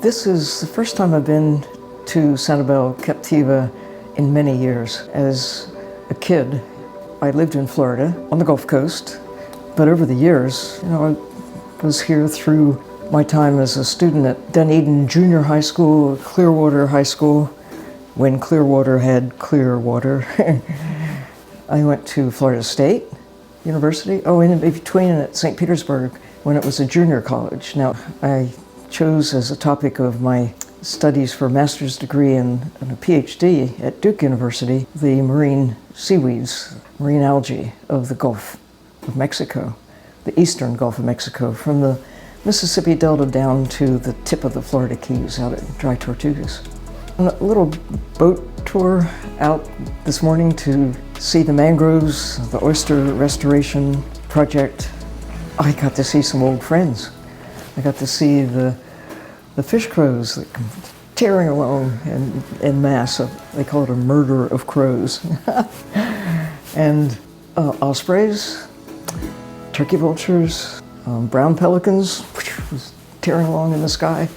This is the first time I've been to Sanibel Captiva in many years. As a kid, I lived in Florida on the Gulf Coast, but over the years, I was here through my time as a student at Dunedin Junior High School, Clearwater High School, when Clearwater had clear water. I went to Florida State University, in between at St. Petersburg when it was a junior college. Now, I chose as a topic of my studies for a master's degree and a PhD at Duke University, the marine seaweeds, marine algae of the Gulf of Mexico, the eastern Gulf of Mexico, from the Mississippi Delta down to the tip of the Florida Keys out at Dry Tortugas. On a little boat tour out this morning to see the mangroves, the oyster restoration project. I got to see some old friends. I got to see the fish crows that come tearing along in mass. They call it a murder of crows. And ospreys, turkey vultures, brown pelicans tearing along in the sky,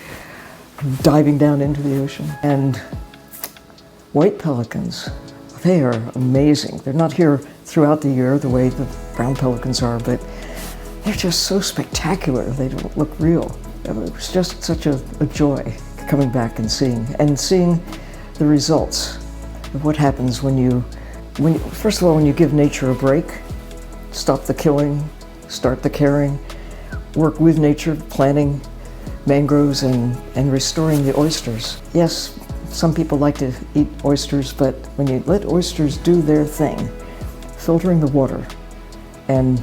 diving down into the ocean. And white pelicans, they are amazing. They're not here throughout the year the way the brown pelicans are, but they're just so spectacular. They don't look real. It was just such a joy coming back and seeing the results of what happens when you first of all, when you give nature a break, stop the killing, start the caring, work with nature, planting mangroves and restoring the oysters. Yes, some people like to eat oysters, but when you let oysters do their thing, filtering the water and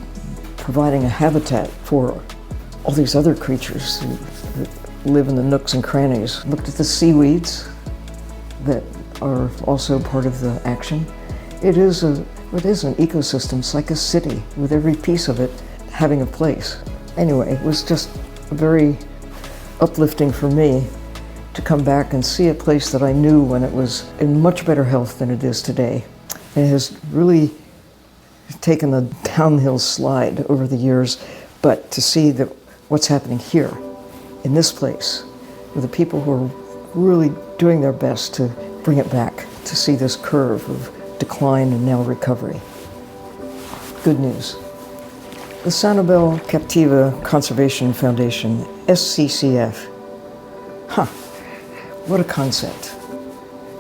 providing a habitat for all these other creatures that live in the nooks and crannies. Looked at the seaweeds that are also part of the action. It is an ecosystem. It's like a city with every piece of it having a place. Anyway, it was just very uplifting for me to come back and see a place that I knew when it was in much better health than it is today. It has really taken a downhill slide over the years, but to see what's happening here, in this place, with the people who are really doing their best to bring it back, to see this curve of decline and now recovery. Good news. The Sanibel Captiva Conservation Foundation, SCCF. What a concept.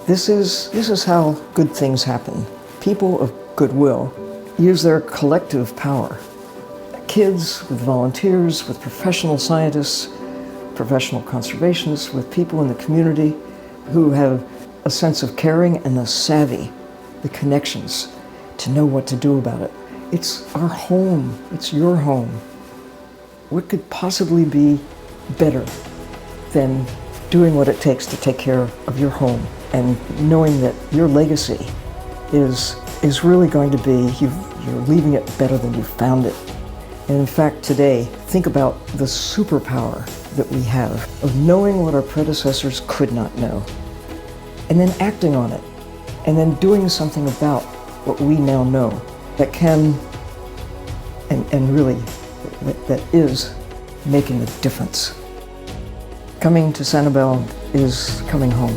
This is how good things happen. People of goodwill use their collective power. Kids with volunteers, with professional scientists, professional conservationists, with people in the community who have a sense of caring and the savvy, the connections to know what to do about it. It's our home. It's your home. What could possibly be better than doing what it takes to take care of your home and knowing that your legacy is really going to be, you're leaving it better than you found it. And in fact, today, think about the superpower that we have of knowing what our predecessors could not know, and then acting on it, and then doing something about what we now know that can, and really, that is making a difference. Coming to Sanibel is coming home.